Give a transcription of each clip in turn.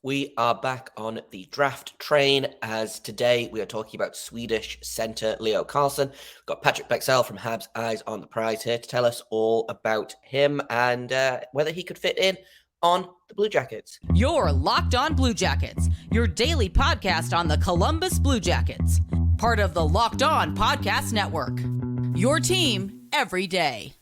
We are back on the draft train as today we are talking about Swedish centre Leo Carlsson. We've got Patrik Bexell from Habs Eyes on the Prize here to tell us all about him and whether he could fit in on the Blue Jackets. You're Locked On Blue Jackets, your daily podcast on the Columbus Blue Jackets. Part of the Locked On Podcast Network. Your team every day.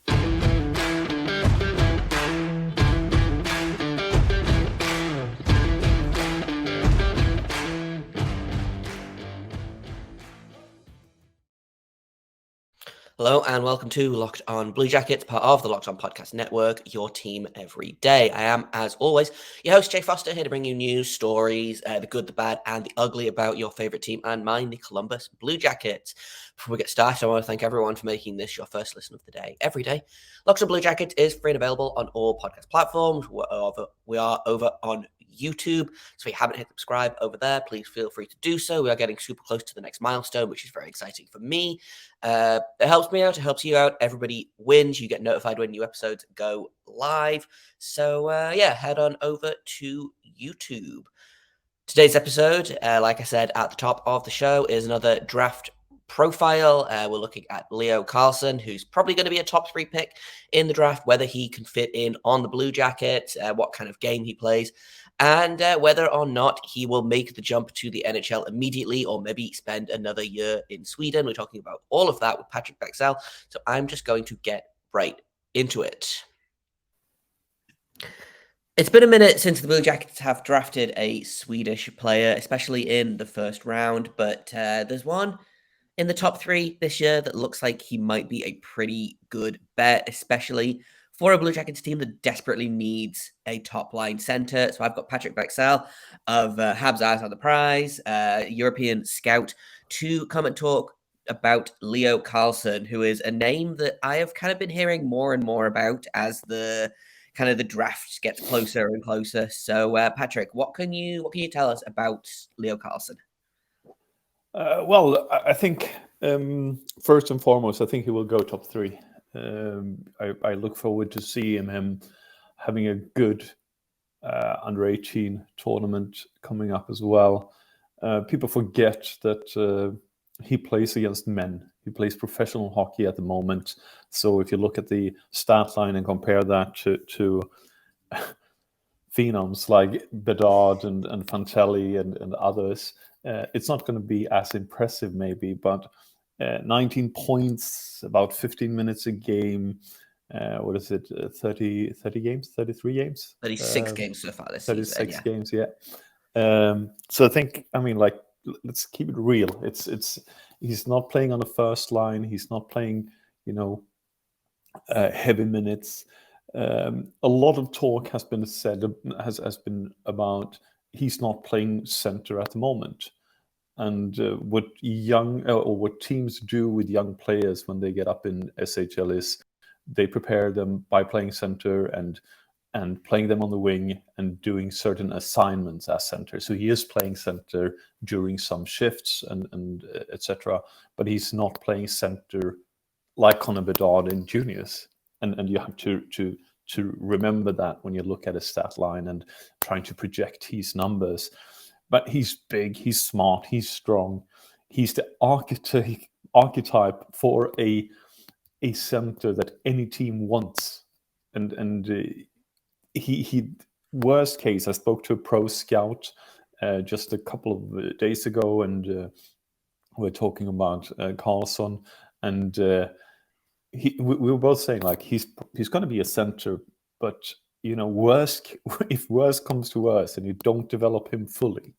Hello and welcome to Locked On Blue Jackets, part of the Locked On Podcast Network, your team every day. I am, as always, your host, Jay Foster, here to bring you news, stories, the good, the bad, and the ugly about your favourite team and mine, the Columbus Blue Jackets. Before we get started, I want to thank everyone for making this your first listen of the day every day. Locked On Blue Jackets is free and available on all podcast platforms. We are over on YouTube, so if you haven't hit subscribe over there, please feel free to do so. We are getting super close to the next milestone, which is very exciting for me. It helps me out, it helps you out. Everybody wins. You get notified when new episodes go live. So head on over to YouTube. Today's episode, like I said at the top of the show, is another draft profile. We're looking at Leo Carlsson, who's probably going to be a top 3 pick in the draft, whether he can fit in on the Blue Jackets, what kind of game he plays, and whether or not he will make the jump to the NHL immediately or maybe spend another year in Sweden. We're talking about all of that with Patrik Bexell, so I'm just going to get right into it. It's been a minute since the Blue Jackets have drafted a Swedish player, especially in the first round, but there's one in the top 3 this year that looks like he might be a pretty good bet, especially for a Blue Jackets team that desperately needs a top-line center. So I've got Patrik Bexell of Habs Eyes on the Prize, European scout, to come and talk about Leo Carlsson, who is a name that I have kind of been hearing more and more about as the draft gets closer and closer. So Patrik, what can you tell us about Leo Carlsson? I think first and foremost, I think he will go top 3. I look forward to seeing him having a good under 18 tournament coming up as well. People forget that he plays against men. He plays professional hockey at the moment. So if you look at the stat line and compare that to phenoms like Bedard and Fantelli and others, it's not going to be as impressive maybe, but 19 points, about 15 minutes a game. 30 games, 33 games? 36 games so far this 36 season. 36 games, yeah. So I think, let's keep it real. It's he's not playing on the first line. He's not playing, heavy minutes. A lot of talk has been said, has been about he's not playing center at the moment. And what teams do with young players when they get up in SHL is they prepare them by playing center and playing them on the wing and doing certain assignments as center. So he is playing center during some shifts and etc. But he's not playing center like Connor Bedard in juniors. And you have to remember that when you look at his stat line and trying to project his numbers. But he's big, he's smart, he's strong. He's the archetype for a center that any team wants. And he worst case, I spoke to a pro scout just a couple of days ago, and we're talking about Carlsson, and we were both saying he's going to be a center, but if worse comes to worse and you don't develop him fully,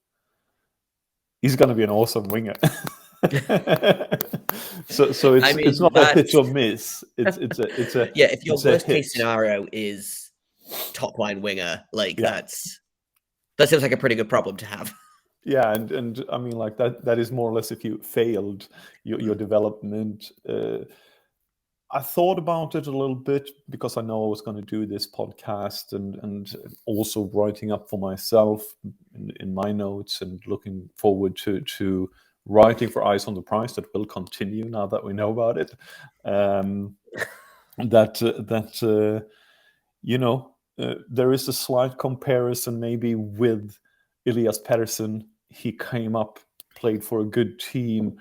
he's going to be an awesome winger. so it's not a hit or miss. It's a if your worst case scenario is top line winger, that seems like a pretty good problem to have. Yeah, and that is more or less if you failed your development. I thought about it a little bit because I know I was going to do this podcast and also writing up for myself in my notes and looking forward to writing for Eyes on the Prize that will continue now that we know about it. There is a slight comparison maybe with Elias Pettersson, he came up, played for a good team,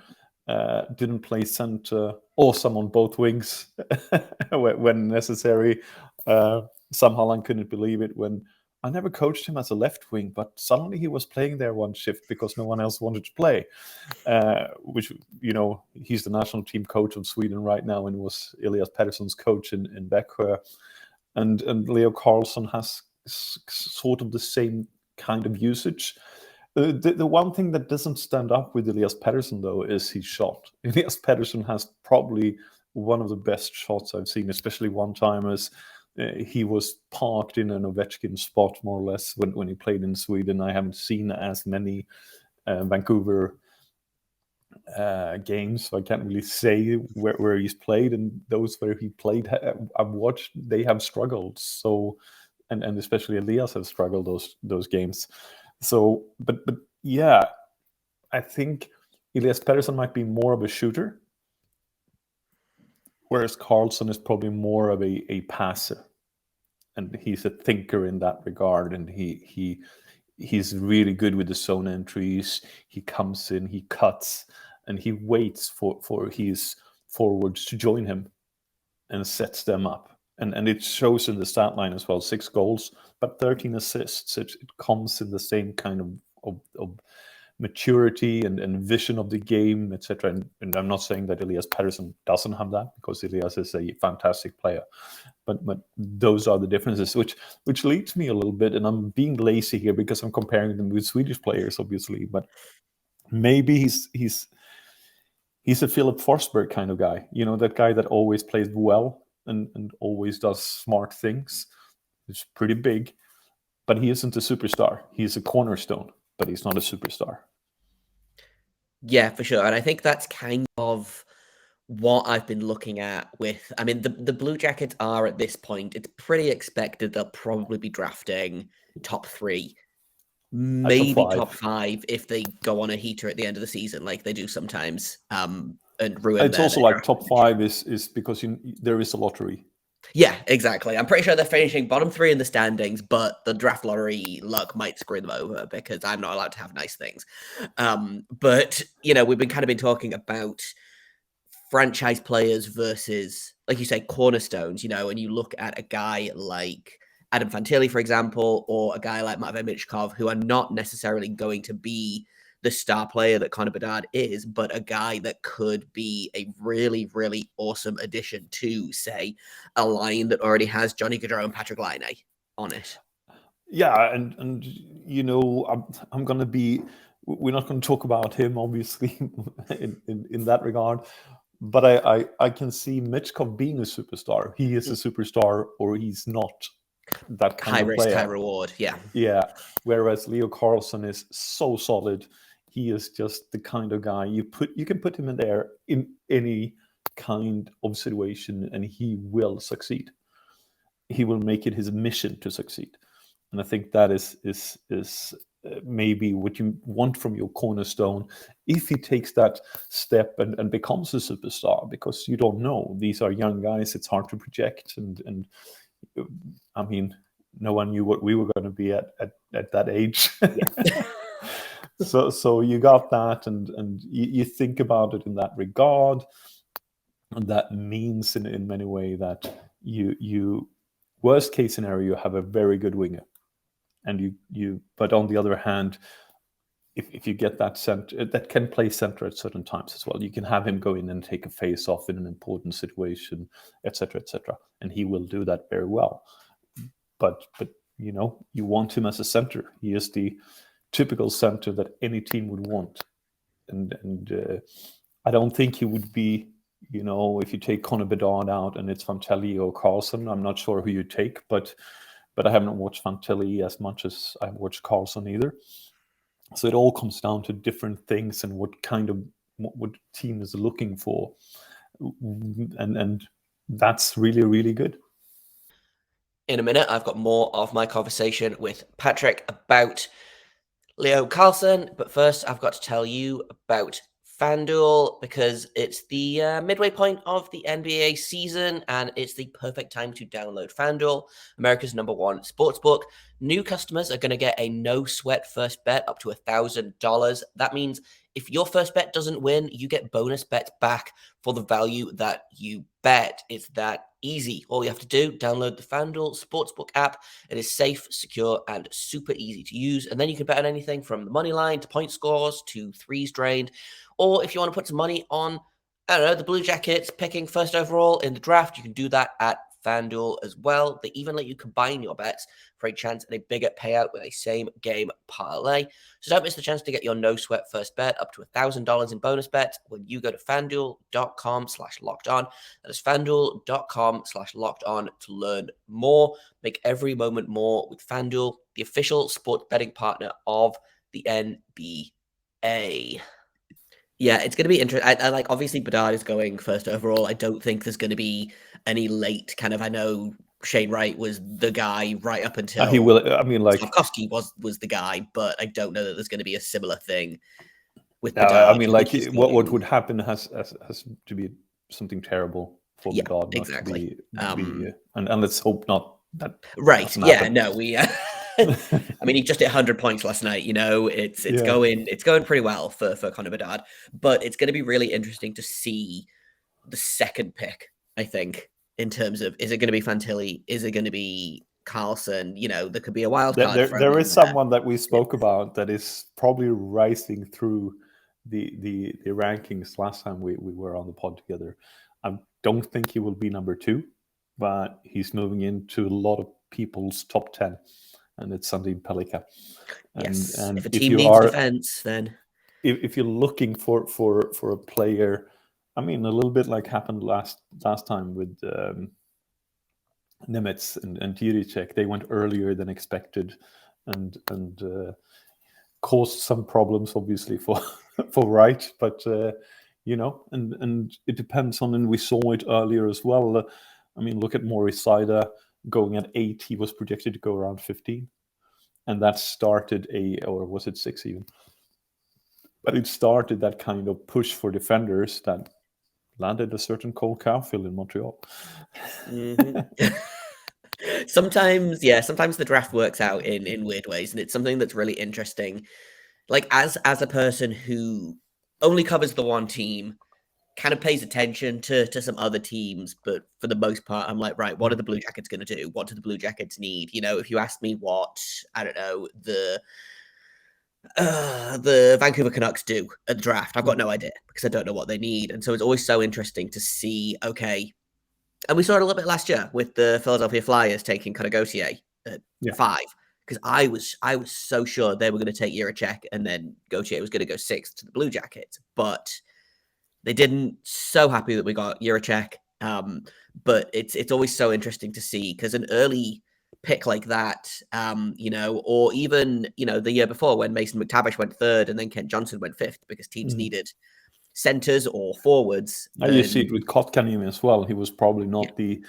didn't play center, awesome on both wings when necessary. Sam Holland couldn't believe it when I never coached him as a left wing, but suddenly he was playing there one shift because no one else wanted to play. Which, he's the national team coach of Sweden right now, and was Elias Pettersson's coach in Växjö. And Leo Carlsson has sort of the same kind of usage. The one thing that doesn't stand up with Elias Pettersson, though, is his shot. Elias Pettersson has probably one of the best shots I've seen, especially one-timers. He was parked in an Ovechkin spot, more or less, when he played in Sweden. I haven't seen as many Vancouver games, so I can't really say where he's played. And those where he played, I've watched, they have struggled. So, and especially Elias has struggled those games. So, but yeah, I think Elias Pettersson might be more of a shooter, whereas Carlsson is probably more of a passer, and he's a thinker in that regard. And he's really good with the zone entries. He comes in, he cuts, and he waits for his forwards to join him and sets them up. And it shows in the stat line as well, 6 goals, but 13 assists. It comes in the same kind of maturity and vision of the game, etc. And I'm not saying that Elias Pettersson doesn't have that, because Elias is a fantastic player. But those are the differences, which leads me a little bit, and I'm being lazy here because I'm comparing them with Swedish players, obviously. But maybe he's a Philip Forsberg kind of guy, that guy that always plays well and always does smart things. He's pretty big, but he isn't a superstar. He's a cornerstone, but he's not a superstar. Yeah, for sure. And I think that's kind of what I've been looking at with, I mean, the Blue Jackets are at this point, it's pretty expected they'll probably be drafting top 3, maybe top 5 if they go on a heater at the end of the season, like they do sometimes, and ruin. It's also like top 5 is because there is a lottery. Yeah, exactly. I'm pretty sure they're finishing bottom 3 in the standings, but the draft lottery luck might screw them over because I'm not allowed to have nice things. But we've been talking about franchise players versus, like you say, cornerstones, and you look at a guy like Adam Fantilli, for example, or a guy like Matvei Michkov, who are not necessarily going to be the star player that Connor Bedard is, but a guy that could be a really, really awesome addition to, say, a line that already has Johnny Gaudreau and Patrik Laine on it. Yeah, and I'm going to be, we're not going to talk about him, obviously, in that regard. But I can see Michkov being a superstar. He is a superstar, or he's not that kind of player. High risk, high reward, yeah. Yeah, whereas Leo Carlsson is so solid. He is just the kind of guy you can put him in there in any kind of situation, and he will succeed. He will make it his mission to succeed. And I think that is maybe what you want from your cornerstone if he takes that step and becomes a superstar, because you don't know. These are young guys. It's hard to project. And I mean, no one knew what we were going to be at that age. Yeah. So you got that, and you think about it in that regard. And that means in many ways that you worst case scenario, you have a very good winger. And but on the other hand, if you get that center that can play center at certain times as well, you can have him go in and take a face off in an important situation, etc., and he will do that very well. But you want him as a center. He is the typical center that any team would want, and I don't think he would be. If you take Connor Bedard out and it's Fantilli or Carlsson, I'm not sure who you take, but I haven't watched Fantilli as much as I've watched Carlsson either. So it all comes down to different things and what team is looking for, and that's really, really good. In a minute, I've got more of my conversation with Patrik about Leo Carlsson, but first I've got to tell you about FanDuel because it's the midway point of the NBA season and it's the perfect time to download FanDuel, America's #1 sportsbook. New customers are going to get a no sweat first bet up to $1,000. That means if your first bet doesn't win, you get bonus bets back for the value that you bet. It's that easy. All you have to do, download the FanDuel Sportsbook app. It is safe, secure, and super easy to use. And then you can bet on anything from the money line to point scores to threes drained. Or if you want to put some money on, I don't know, the Blue Jackets picking first overall in the draft, you can do that at FanDuel as well. They even let you combine your bets for a chance at a bigger payout with a same game parlay. So don't miss the chance to get your no sweat first bet up to $1,000 in bonus bets when you go to FanDuel.com/locked-on. That is FanDuel.com/locked-on to learn more. Make every moment more with FanDuel, the official sports betting partner of the NBA. Yeah, it's going to be interesting. I like, obviously, Bedard is going first overall. I don't think there's going to be any late kind of. I know Shane Wright was the guy right up until he will. I mean, like Slavkovsky was the guy, but I don't know that there's going to be a similar thing with I Bedard. mean, like what would happen has to be something terrible for Bedard not exactly. to be and let's hope not that. Right. Yeah. No. We. I mean, he just hit 100 points last night. You know, it's going pretty well for Connor Bedard, but it's going to be really interesting to see the second pick. I think in terms of, is it going to be Fantilli? Is it going to be Carlsson? You know, there could be a wild card. There is someone that we spoke about that is probably rising through the rankings. Last time we were on the pod together, I don't think he will be number 2, but he's moving into a lot of people's top 10. And it's Sandin Pellikka. Yes. And if a team needs defense, then if you're looking for a player, I mean, a little bit like happened last time with Nemec and Jiricek, they went earlier than expected, and caused some problems, obviously for Wright, but you know, and it depends on, and we saw it earlier as well. I mean, look at Maurice Seider going at 8. He was projected to go around 15, and that started or was it 6 even? But it started that kind of push for defenders that landed a certain Cole Caulfield in Montreal. Mm-hmm. Sometimes the draft works out in weird ways, and it's something that's really interesting. Like, as a person who only covers the one team, kind of pays attention to some other teams, but for the most part, I'm like, right, what are the Blue Jackets going to do? What do the Blue Jackets need? You know, if you ask me what, I don't know, the Vancouver Canucks do at the draft, I've got no idea because I don't know what they need. And so it's always so interesting to see, okay, and we saw it a little bit last year with the Philadelphia Flyers taking Conor Gauthier at 5, because I was so sure they were going to take Jiricek and then Gauthier was going to go 6th to the Blue Jackets, but they didn't. So happy that we got Jiricek. But it's always so interesting to see, because an early pick like that, you know, or even, you know, the year before when Mason McTavish went 3rd and then Kent Johnson went 5th because teams needed centers or forwards. Now you see it with Kotkaniemi as well. He was probably not he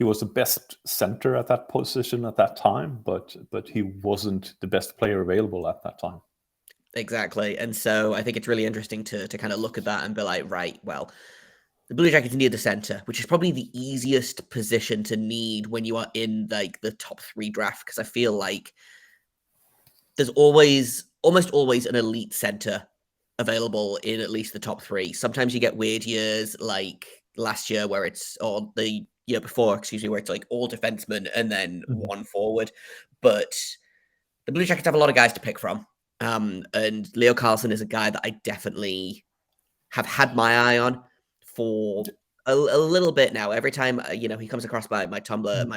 was the best center at that position at that time, but he wasn't the best player available at that time. Exactly. And so I think it's really interesting to kind of look at that and be like, right, well, the Blue Jackets need the center, which is probably the easiest position to need when you are in like the top 3 draft, because I feel like there's almost always an elite center available in at least the top 3. Sometimes you get weird years like last year where it's, or the year before, where it's like all defensemen and then one forward. But the Blue Jackets have a lot of guys to pick from. And Leo Carlsson is a guy that I definitely have had my eye on for a little bit now. Every time you know, he comes across my Tumblr,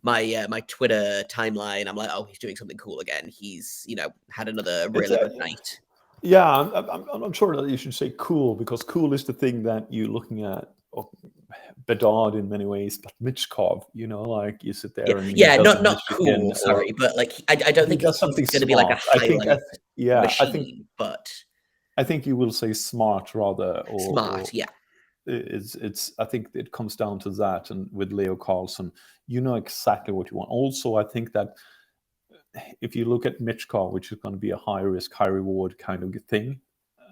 my Twitter timeline, I'm like, oh, he's doing something cool again. He's, you know, had another really good night. Yeah, I'm not sure that you should say cool, because cool is the thing that you're looking at. Bedard in many ways, but Michkov, you know, like you sit there and not cool, sorry, but like I don't think does something going to be like a highlight machine, but I think you will say smart rather, or smart, It's I think it comes down to that, and with Leo Carlsson, you know exactly what you want. Also, I think that if you look at Michkov, which is going to be a high risk, high reward kind of thing,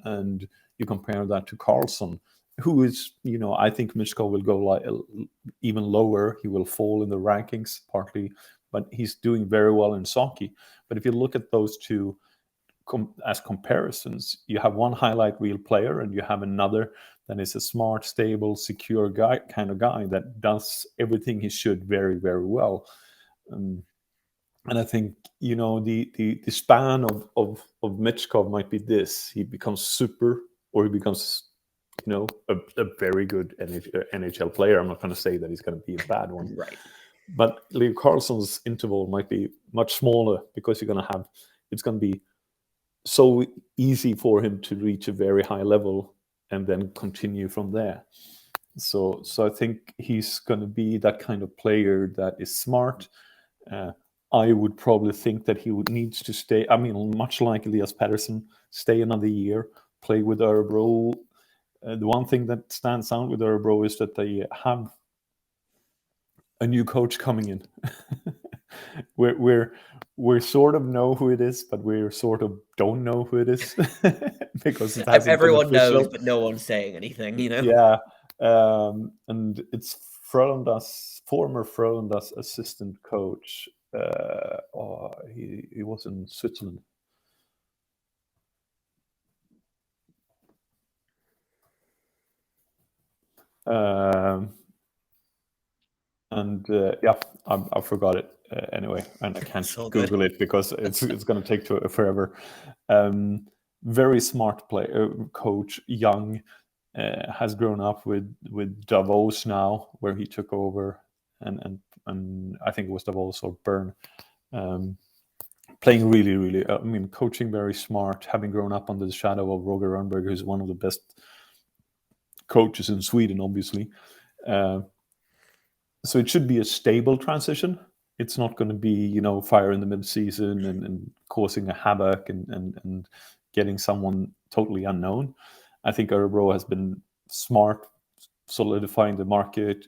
and you compare that to Carlsson, who is, I think Michkov will go even lower. He will fall in the rankings partly, but he's doing very well in hockey. But if you look at those two as comparisons, you have one highlight reel player and you have another that is a smart, stable, secure kind of guy that does everything he should very, very well. And I think, the span of Michkov might be this: he becomes super, or he becomes, a very good NHL player. I'm not going to say that he's going to be a bad one, Right. But Leo Carlsson's interval might be much smaller, because it's going to be so easy for him to reach a very high level and then continue from there. So I think he's going to be that kind of player that is smart. I would probably think that he would needs to stay. I mean, much like Elias Pettersson, stay another year, play with Örebro. The one thing that stands out with Örebro is that they have a new coach coming in. we sort of know who it is, but we sort of don't know who it is because it hasn't Everyone been official. knows, but no one's saying anything. Yeah, and it's former Frölunda's assistant coach. He was in Switzerland. I forgot it anyway, and I can't Google it because it's going to take forever. Very smart player, coach, young, has grown up with Davos now, where he took over, and I think it was Davos or Bern. Playing really, really, coaching very smart, having grown up under the shadow of Roger Rönnberg, who's one of the best coaches in Sweden, obviously. So it should be a stable transition. It's not going to be, fire in the mid-season and causing a havoc and getting someone totally unknown. I think Örebro has been smart, solidifying the market.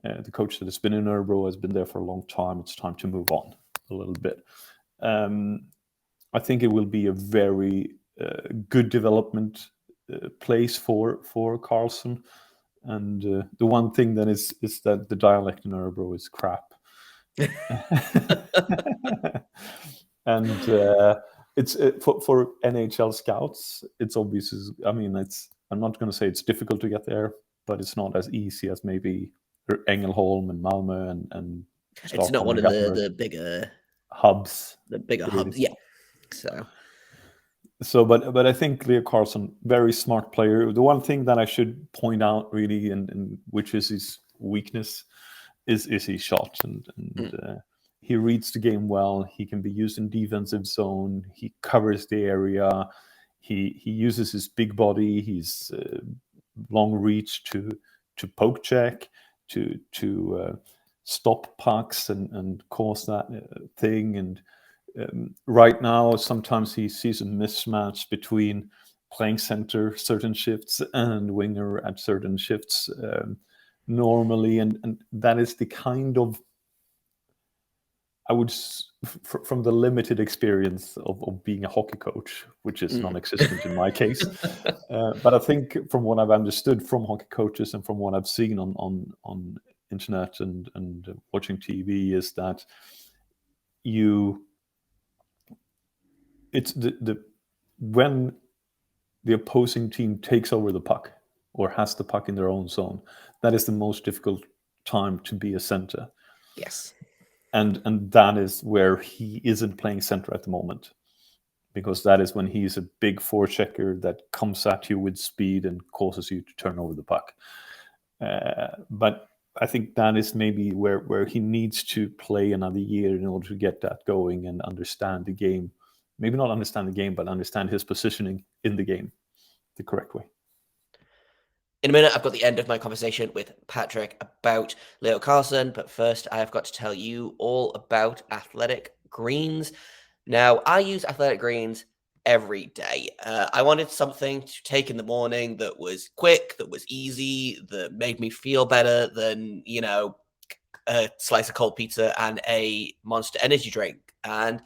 The coach that has been in Örebro has been there for a long time. It's time to move on a little bit. I think it will be a very good development place for Carlsson. And the one thing then is that the dialect in Örebro is crap. And it's for NHL scouts, it's obvious. I'm not going to say it's difficult to get there, but it's not as easy as maybe Ängelholm and Malmö and Stockholm. It's not one of the bigger hubs. The bigger hubs, yeah. So, but I think Leo Carlsson, very smart player. The one thing that I should point out really, and which is his weakness, is his shot, and he reads the game well. He can be used in defensive zone. He covers the area. He uses his big body, his long reach to poke check, to stop pucks and cause that thing. And right now, sometimes he sees a mismatch between playing center certain shifts and winger at certain shifts normally, and that is the kind of, I would, from the limited experience of being a hockey coach, which is non-existent in my case, but I think from what I've understood from hockey coaches and from what I've seen on internet and watching TV, is that it's when the opposing team takes over the puck or has the puck in their own zone, that is the most difficult time to be a center. Yes. And that is where he isn't playing center at the moment, because that is when he's a big forechecker that comes at you with speed and causes you to turn over the puck. But I think that is maybe where he needs to play another year in order to get that going and understand the game. Maybe not understand the game, but understand his positioning in the game the correct way. In a minute, I've got the end of my conversation with Patrik about Leo Carlsson, but first I have got to tell you all about Athletic Greens. Now, I use Athletic Greens every day. I wanted something to take in the morning that was quick, that was easy, that made me feel better than, a slice of cold pizza and a Monster energy drink. And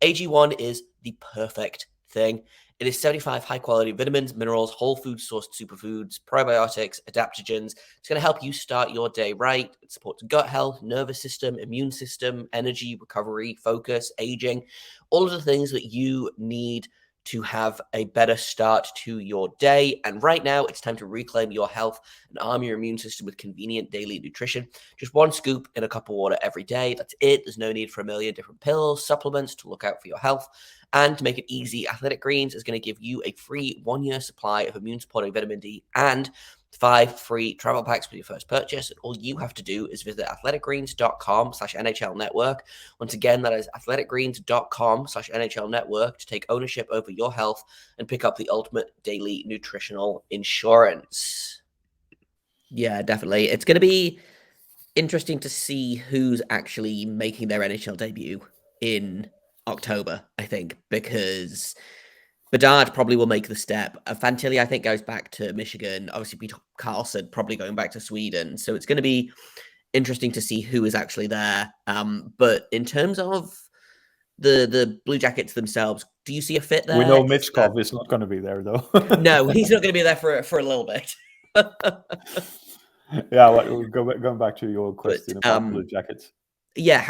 AG1 is the perfect thing. It is 75 high-quality vitamins, minerals, whole food-sourced superfoods, probiotics, adaptogens. It's going to help you start your day right. It supports gut health, nervous system, immune system, energy, recovery, focus, aging, all of the things that you need to have a better start to your day. And right now, it's time to reclaim your health and arm your immune system with convenient daily nutrition. Just one scoop in a cup of water every day. That's it. There's no need for a million different pills, supplements to look out for your health. And to make it easy, Athletic Greens is going to give you a free 1-year supply of immune-supporting vitamin D and 5 free travel packs with your first purchase. And all you have to do is visit athleticgreens.com/NHL Network. Once again, that is athleticgreens.com/NHL Network to take ownership over your health and pick up the ultimate daily nutritional insurance. Yeah, definitely. It's going to be interesting to see who's actually making their NHL debut in October, I think, because Bedard probably will make the step. Fantilli, I think, goes back to Michigan. Obviously, Carlsson probably going back to Sweden. So it's going to be interesting to see who is actually there. But in terms of the Blue Jackets themselves, do you see a fit there? We know Michkov is not going to be there, though. No, he's not going to be there for a little bit. Yeah, well, going back to your question about Blue Jackets. Yeah,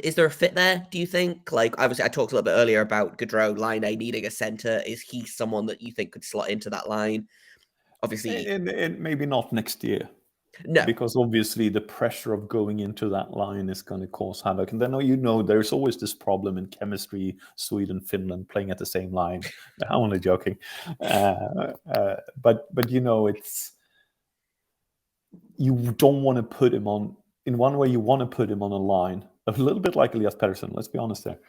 is there a fit there, do you think? Like, obviously, I talked a little bit earlier about Gaudreau, Line A needing a center. Is he someone that you think could slot into that line? Obviously, and maybe not next year. No. Because obviously the pressure of going into that line is going to cause havoc. And then, there's always this problem in chemistry, Sweden, Finland playing at the same line. I'm only joking. But it's, you don't want to put him on, in one way you want to put him on a line, a little bit like Elias Pettersson, let's be honest there,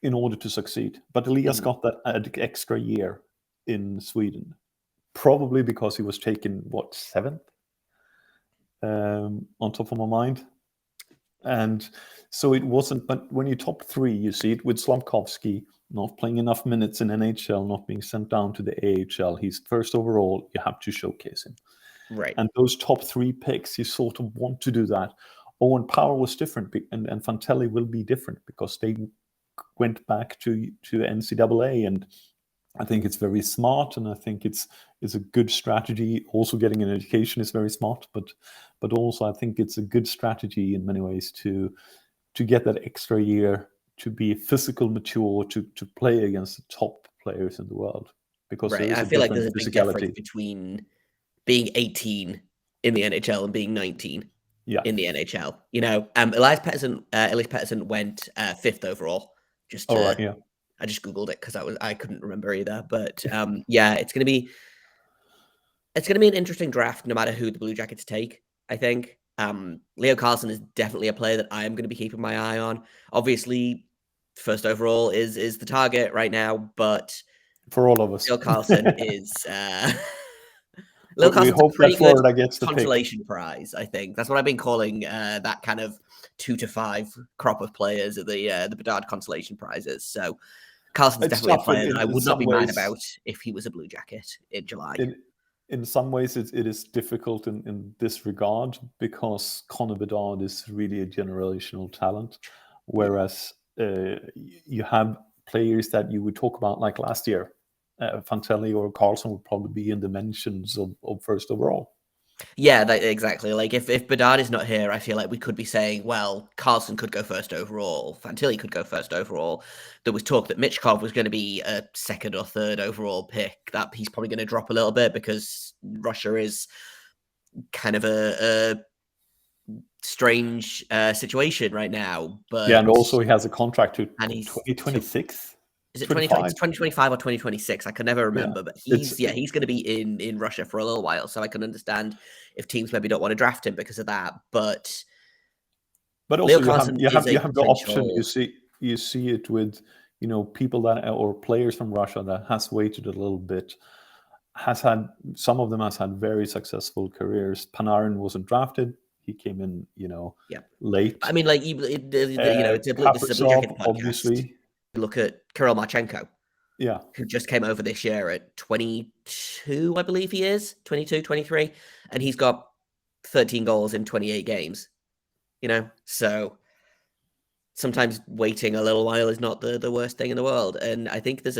in order to succeed. But Elias got that extra year in Sweden, probably because he was taken, seventh? On top of my mind. And so it wasn't, but when you top three, you see it with Slafkovsky not playing enough minutes in NHL, not being sent down to the AHL. He's first overall, you have to showcase him. Right. And those top three picks, you sort of want to do that. Owen Power was different, and Fantilli will be different because they went back to NCAA, and I think it's very smart, and I think it's a good strategy. Also, getting an education is very smart, but also I think it's a good strategy in many ways to get that extra year, to be physical mature, to play against the top players in the world. Because right, I feel like there's a big difference between being 18 in the NHL and being 19 in the NHL. Elias Pettersson went 5th overall. I just Googled it because I couldn't remember either. But it's going to be an interesting draft no matter who the Blue Jackets take, I think. Leo Carlsson is definitely a player that I am going to be keeping my eye on. Obviously, first overall is the target right now, but for all of us, Leo Carlsson is Leo Carlson's a pretty good consolation prize, I think. That's what I've been calling that kind of 2 to 5 crop of players at the Bedard consolation prizes. So Carlson's definitely a player that I would not be mad about if he was a Blue Jacket in July. In some ways, it is difficult in this regard because Connor Bedard is really a generational talent, whereas you have players that you would talk about like last year. Fantilli or Carlsson would probably be in the mentions of first overall. Yeah, exactly. Like if Bedard is not here, I feel like we could be saying, well, Carlsson could go first overall, Fantilli could go first overall. There was talk that Michkov was going to be a 2nd or 3rd overall pick. That he's probably going to drop a little bit because Russia is kind of a strange situation right now. But yeah, and also he has a contract to 2026. Is it 2025 or 2026? I can never remember, but he's going to be in Russia for a little while, so I can understand if teams maybe don't want to draft him because of that. But also you have the option. You see it with people that or players from Russia that has waited a little bit. Some of them has had very successful careers. Panarin wasn't drafted. He came in, late. I mean, like this is a Blue Jacket podcast. Obviously. Look at Kirill Marchenko, who just came over this year at 22, I believe he is, 22, 23, and he's got 13 goals in 28 games, so sometimes waiting a little while is not the worst thing in the world. And I think there's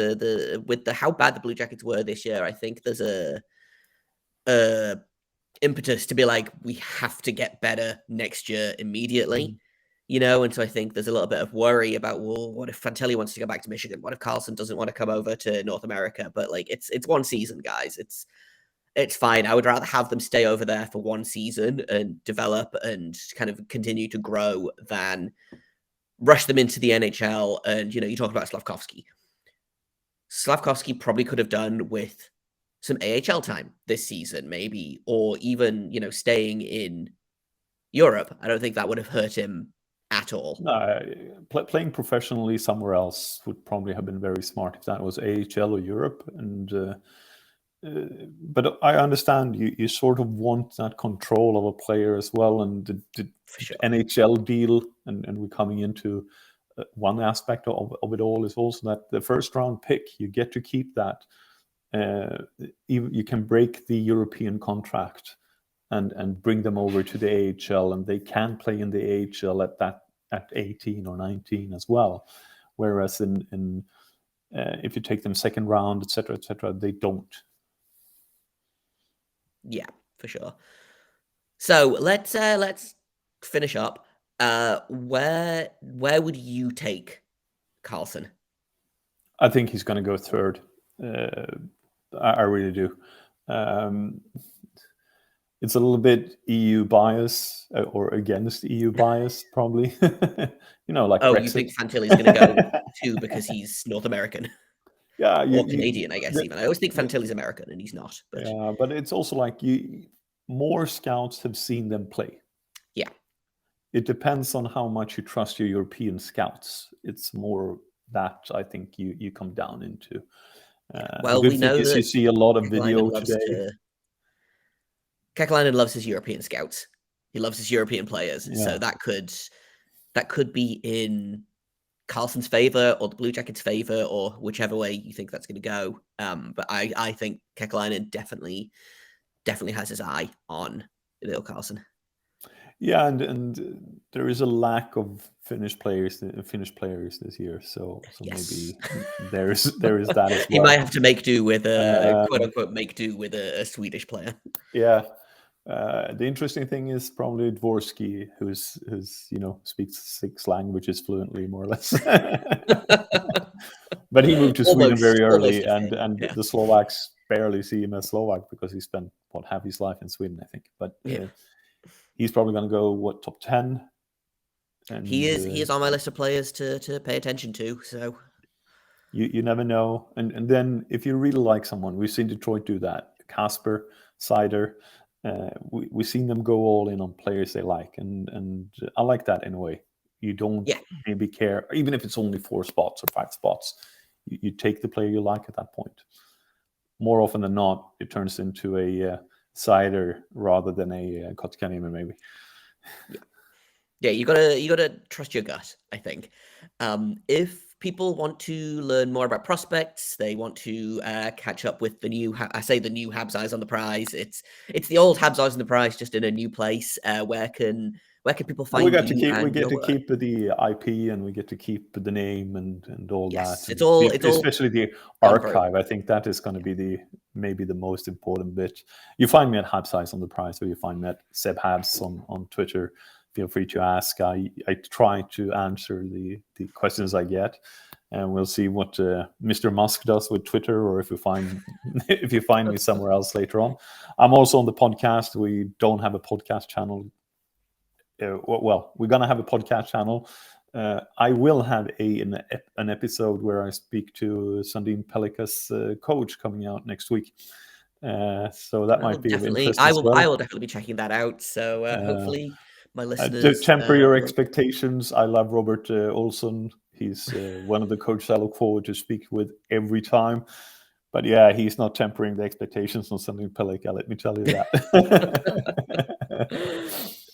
how bad the Blue Jackets were this year, I think there's a impetus to be like, we have to get better next year immediately. And so I think there's a little bit of worry about, well, what if Fantilli wants to go back to Michigan? What if Carlsson doesn't want to come over to North America? But like, it's one season, guys. It's fine. I would rather have them stay over there for one season and develop and kind of continue to grow than rush them into the NHL. And, you talk about Slavkovsky. Slavkovsky probably could have done with some AHL time this season, maybe, or even, staying in Europe. I don't think that would have hurt him at all. No, playing professionally somewhere else would probably have been very smart if that was AHL or Europe. And but I understand you sort of want that control of a player as well, and the Sure. NHL deal, and we're coming into one aspect of it all is also that the first round pick, you get to keep that. You can break the European contract and bring them over to the AHL, and they can play in the AHL at 18 or 19 as well. Whereas in if you take them second round, etc., they don't. Yeah, for sure. So let's finish up. Where would you take Carlsson? I think he's going to go third. I really do. It's a little bit EU bias or against EU bias, probably. Like Brexit. You think Fantilli's going to go too because he's North American? Yeah, or Canadian, I guess. Even I always think Fantilli's American, and he's not. But yeah, but it's also like more scouts have seen them play. Yeah, it depends on how much you trust your European scouts. It's more that I think you come down into. Well, we know that you see a lot of video today. Kekalainen loves his European scouts. He loves his European players. Yeah. So that could be in Carlsson's favor or the Blue Jackets' favor, or whichever way you think that's going to go. But I think Kekalainen definitely has his eye on Emil Carlsson. Yeah, and there is a lack of Finnish players this year, so yes. Maybe there is that as well. He might have to make do with quote unquote make do with a Swedish player. Yeah. The interesting thing is probably Dvorsky, who's speaks 6 languages fluently, more or less. But he moved to Sweden very early, and the Slovaks barely see him as Slovak because he spent half his life in Sweden, I think. But he's probably going to go top 10. And he is on my list of players to pay attention to. So you never know. And then if you really like someone, we've seen Detroit do that. Kasper, Seider. We've seen them go all in on players they like, and I like that in a way. You don't maybe care, even if it's only 4 spots or 5 spots. You take the player you like at that point. More often than not, it turns into a Seider rather than a Kotkaniemi, maybe. Yeah, you gotta trust your gut, I think. If people want to learn more about prospects, they want to catch up with the new Habs Eyes on the Prize. It's the old Habs Eyes on the Prize, just in a new place. Where can people find we you? get to keep the IP, and we get to keep the name and all that. It's all especially the archive. I think that is going to be maybe the most important bit. You find me at Habs Eyes on the Prize, or you find me at Seb Habs on Twitter. Feel free to ask. I try to answer the questions I get, and we'll see what Mr. Musk does with Twitter, or if you find me somewhere else later on. I'm also on the podcast. We don't have a podcast channel. Well, we're gonna have a podcast channel. I will have an episode where I speak to Sandin Pelika's coach coming out next week. So that might be of interest. I will definitely be checking that out. So hopefully. My listeners, to temper your expectations, I love Robert Olsson. He's one of the coaches I look forward to speak with every time. But yeah, he's not tempering the expectations on Sandin Pelika, let me tell you that.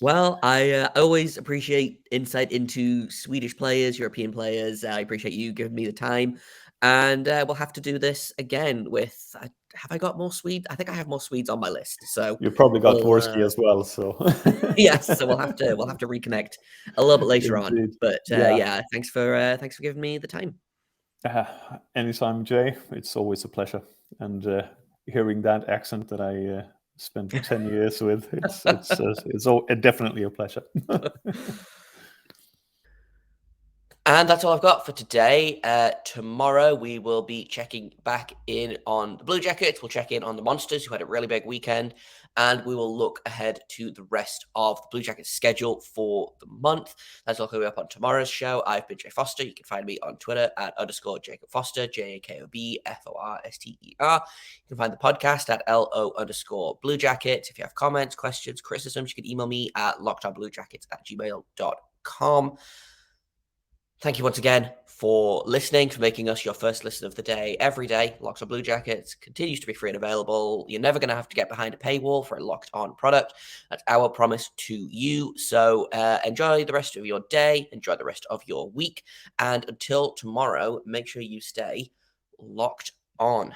Well, I always appreciate insight into Swedish players, European players. I appreciate you giving me the time. And we'll have to do this again with, have I got more Swedes? I think I have more Swedes on my list. So You probably got Dvorsky as well. So yes, so we'll have to reconnect a little bit later on. Indeed. But yeah, thanks for giving me the time. Anytime, Jay. It's always a pleasure. And hearing that accent that I spent 10 years with, it's definitely a pleasure. And that's all I've got for today. Tomorrow, we will be checking back in on the Blue Jackets. We'll check in on the Monsters, who had a really big weekend. And we will look ahead to the rest of the Blue Jackets schedule for the month. That's all coming up on tomorrow's show. I've been Jay Foster. You can find me on Twitter at _Jacob Foster, JAKOBFORSTER. You can find the podcast at LO_Blue Jackets. If you have comments, questions, criticisms, you can email me at lockedonbluejackets@gmail.com. Thank you once again for listening, for making us your first listen of the day every day. Locked On Blue Jackets continues to be free and available. You're never going to have to get behind a paywall for a Locked On product. That's our promise to you. So enjoy the rest of your day, enjoy the rest of your week, and until tomorrow, make sure you stay locked on.